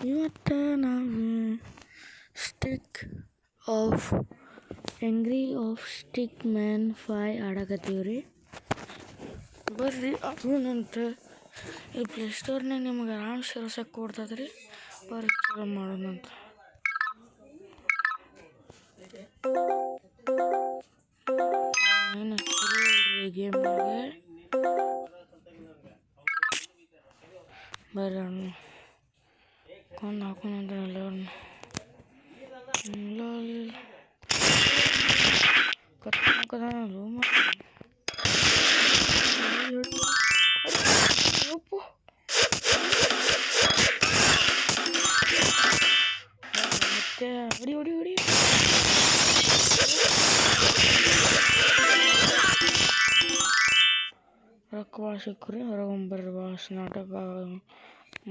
ಇವತ್ತು ನಾವು stick of ಎಂಗ್ರಿ of stick man 5 ಆಡಕತ್ತೀವಿ ರೀ. ಬರ್ರಿ ಅದು ನಂತರ ಈ ಪ್ಲೇಸ್ಟೋರ್ನಾಗ ನಿಮ್ಗೆ ಆರಾಮ್ ಸೇರ್ಸಕ್ಕೆ ಕೊಡ್ತದೆ ರೀ. ಬರ್ರಿ ಚಲೋ ಮಾಡೋದಂತ. ಏನು ರೀ ಗೇಮ್ನಾಗೆ ಬರ್ರಿ ಕೊಂಡು ಹಾಕೊಂಡ್ ಎಲ್ಲರನ್ನ ಮತ್ತೆ ಹೊಡಿ ಹೊಡಿ ಹೊಡಿ ರೊಕ್ಕ ಭಾಳ ಸಿಕ್ಕ್ರಿ. ಹೊರಗೊಂಬರ್ರಿ ಭಾಳ ನಾಟಕ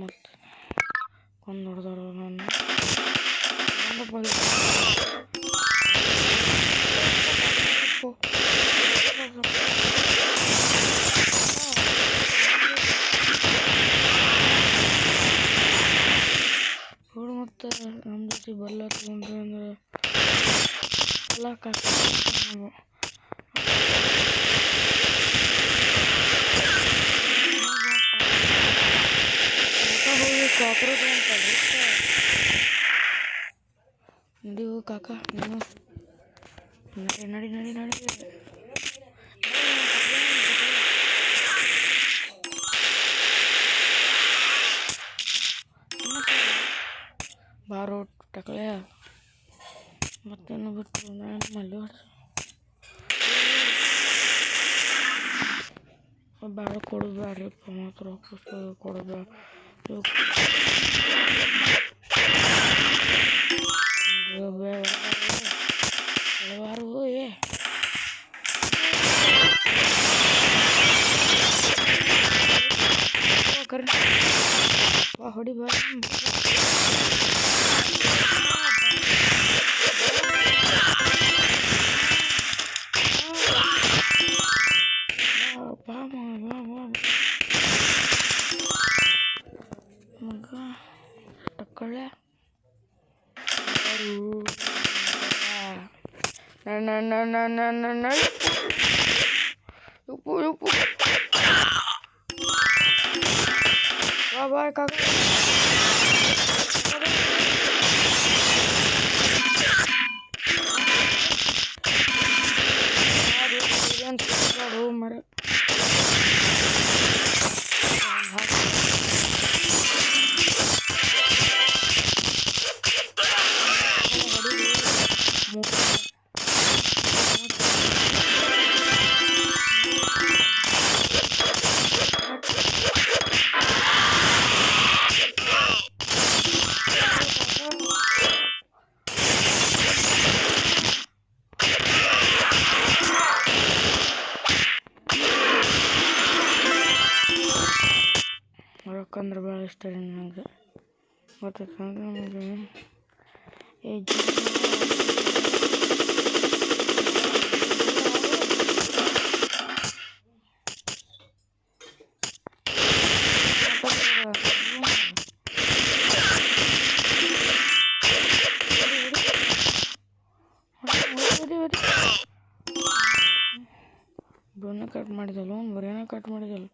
ಮತ್ತು ಕೊಂದು ಹೊಡೆದವ್ರು ನಾನು ಹುಡು ಮತ್ತು ನಮ್ಮ ಜೊತೆ ಬಲ್ಲ ತೊಗೊಂಡ್ರಿ ಅಂದ್ರೆ ಎಲ್ಲ ನಾವು ಹೋಗಿ ಕಾಕ್ರೋಚ್ ಅಂತಲ್ರಿ ನಡಿ ಹೋಗಿ ಕಾಕ ನೀನು ನಡಿ ನಡಿ ನಡಿ ನಡಿ ಬಾರೋ ಟಕಳೆ ಮತ್ತೇನು ಬಿಟ್ಟು ನಾನು ಮಲ್ಲಿ ಬೇಡ ಕೊಡೋದು ಬೇಡ್ರಿಪ್ಪ ಮಾತ್ರ ಕೊಡೋದು ಏ ಹೊಡಿ ಬಾ ಮಗ ಟಕ್ಕಳೆ ಉಪ್ಪು ಉಪ್ಪು ಬಾಯ್ ಕಾಕ ಮರ ರೊಕ್ಕಂದ್ರೆ ಭಾಳ ಇಷ್ಟ ರೀ ನನಗೆ ಗೊತ್ತಂದ್ರೆ ನಮಗೆ ಬಣ್ಣ ಕಟ್ ಮಾಡಿದಲ್ಲ ಒಂದು ಬರೇನ ಕಟ್ ಮಾಡಿದಲ್ಲ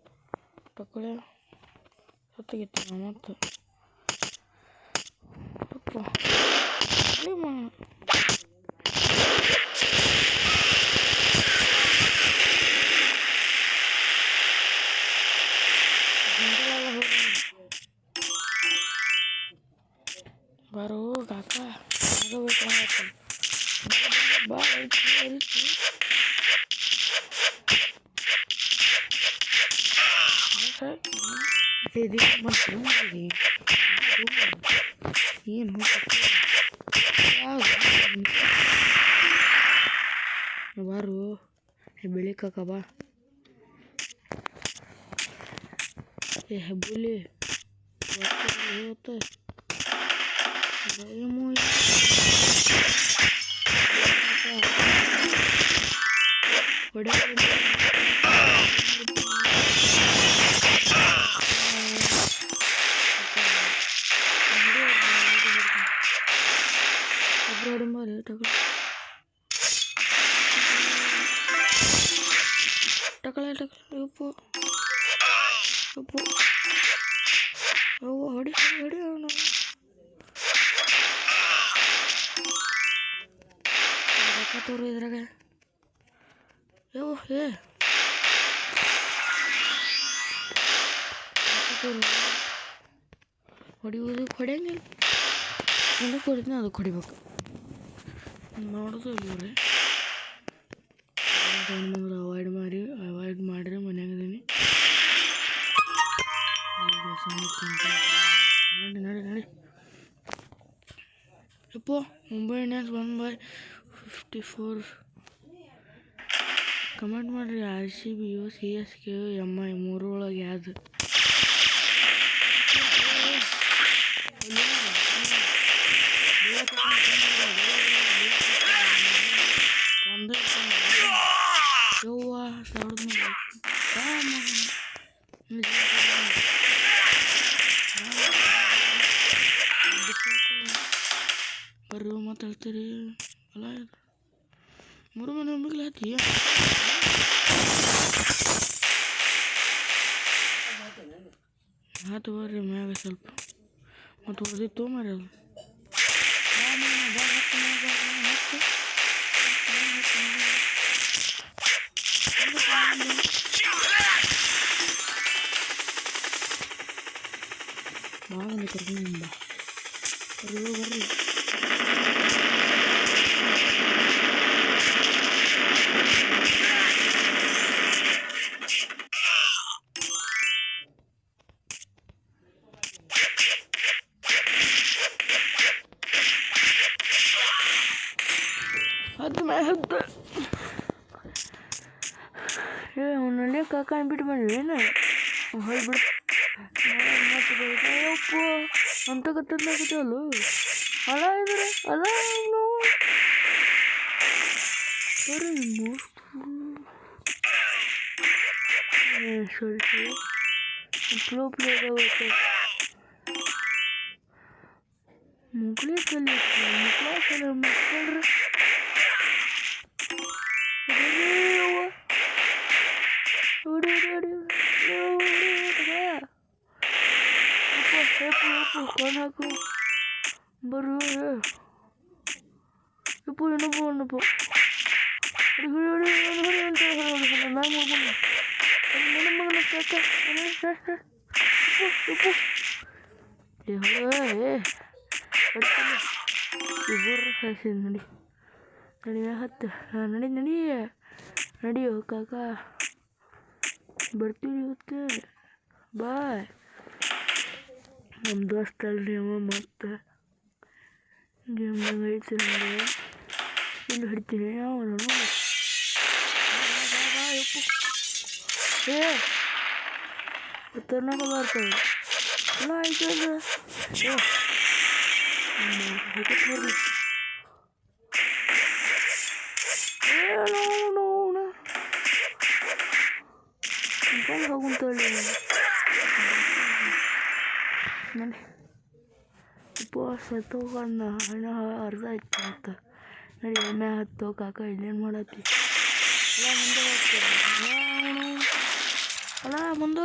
ತಕೊಳ್ಳೆ ಸತ್ತಿಗಿತ್ತು ಮತ್ತು ಬಾರೋ ಕಾಕ ಬಾ ಏನು ಬಾರು ಬೆಳಿ ಕಾಕ ಬಾ ಹೆಬ್ಬುಲಿ ಹೊಡೆ ಉಪ್ಪು ಹೊಡಿ ಅವನು ತೋರು ಇದ್ರಾಗ ಹೊಡಿಯೋದು ಹೊಡೆಯಂಗಿಲ್ಲ ಅದಕ್ಕೆ ಹೊಡಿತೀನಿ ಅದಕ್ಕೆ ಹೊಡಿಬೇಕು ನೋಡೋದು ಇಲ್ಲವ್ರಿ ಅವಾಯ್ಡ್ ಮಾಡಿರಿ ಮನ್ಯಾಗದೀನಿ ನಡಿ ಯಪ್ಪೋ ಮುಂಬೈ ಇಂಡಿಯನ್ಸ್ 1/54 ಕಮೆಂಟ್ ಮಾಡಿರಿ RCB CSK MI 3 ಒಳಗೆ ಯಾವುದು ಬರ್ರಿ ಮಾತಾಡ್ತೀರಿ ಅಲ್ಲ ಇದು 3 ಮನೆ ಒಮ್ಮಿಗ್ಲೆ ಹಾಕಿ ಹಾತು ಬರ್ರಿ ಮ್ಯಾಗ ಸ್ವಲ್ಪ ಮತ್ತು ಹೊಡೆದಿತ್ತು ಮರಿ ಅದು ಭಾಳ ಕರ್ಕೊಂಡು ಬರ್ರಿ ಹತ್ತು ಅವನಲ್ಲಿ ಕಾಕ ಬಿಟ್ಟು ಬಂದ್ವಿ ಏನು ಹೊಳ್ಬಿಡು ಮತ್ತೆ ಅಂತ ಕತ್ತಲ್ಲ ಅಲ್ಲ ಇದ್ರೆ ಅಲ್ಲ ಸರಿ ಪ್ಲೇ ಮುಗ್ಲಿ ಕಲಿ ಮಕ್ಕಳ್ರಿ ಹಾಕು ಬರ್ರಿ ಇಪ್ಪು ಇನ್ನೊಬ್ಬ ಇಬ್ಬರು ಸಾಯಿಸಿ ನಡಿ ಹತ್ತು ನಡಿಯೋ ಕಾಕ ಬರ್ತೀವಿ ಇವತ್ತು ಬಾಯ್ ನಮ್ಮ ದೋಸ್ತ ಅಲ್ರಿ ಅವ ಮತ್ತೆ ಗೇಮ್ನಾಗ ಐತಿ ಇಲ್ಲಿ ಹಿಡ್ತೀನಿ ಅವನು ತರ್ನಾಗ ಬರ್ತವೆ ಅಲ್ಲ ಆಯ್ತದ ಹೋಗುಂತೇಳಿ ನಡಿ ಉಪವಾಸ ತಗೊಂಡ ಹಣ್ಣು ಅರ್ಧ ಆಯ್ತು ಅಂತ ನಡಿ ಎಮ್ಮೆ ಹತ್ತು ಕಾಕ ಇನ್ನೇನು ಮಾಡತ್ತಿ ಅಲ್ಲ ಮುಂದೆ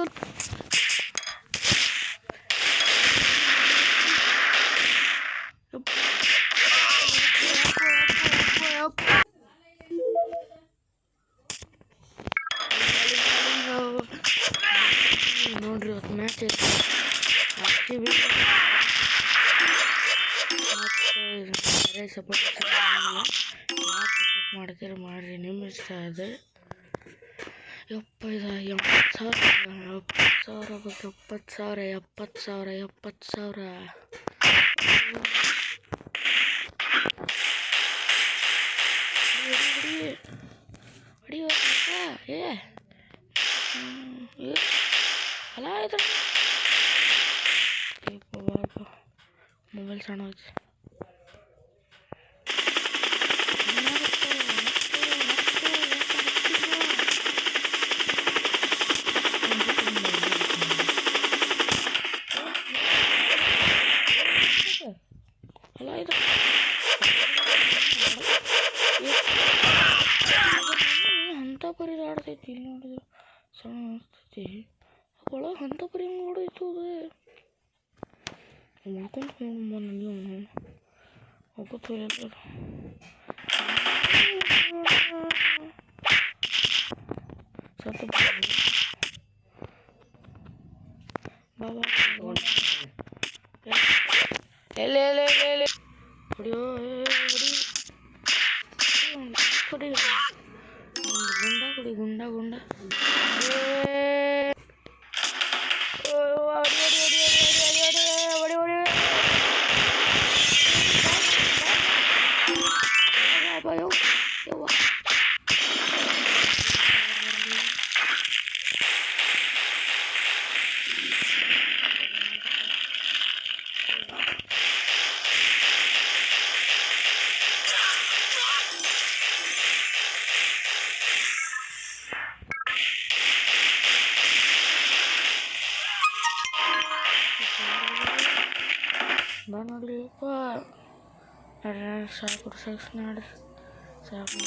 ನೋಡ್ರಿ ಇವತ್ತು ಮ್ಯಾಚ್ ಐತಿ RCB ಮತ್ತು ಸಪೋರ್ಟ್ ಮಾಡ್ತೀರಿ ಮಾಡಿರಿ ನಿಮ್ಮ ಇಷ್ಟ ಇದೆ ಯಪ್ಪ ಇದು 70,000 ಅಲ್ಲ ಇದು ಮೊಬೈಲ್ ಸಣ್ಣ ಹೋಯ್ತು ಅಲ್ಲ ಇದು ಉಳ್ಕೊಂಡು ನನಗೆ ಹೋಗೋದು ಸ್ವಲ್ಪ ಬಾಬಾ ಎಲೆ ಹೊಡಿಯೋ ಹೊಡಿ ಗುಂಡ ಬಾ ನೋಡ್ಲಿಪ್ಪ ಸಾಕು ನೋಡ್ರಿ ಸಾಕು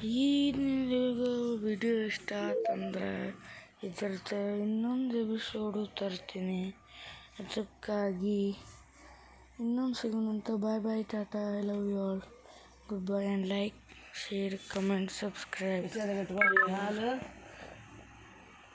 ಈಗ ವಿಡಿಯೋ ಇಷ್ಟ ಆತಂದ್ರೆ ಇದರದ್ದು ಇನ್ನೊಂದು ಎಪಿಸೋಡು ತರ್ತೀನಿ. ಅದಕ್ಕಾಗಿ ಇನ್ನೊಂದು ಸಿಗೋಣಂತ. Bye tata, I love you all, goodbye and like, share, comment, subscribe.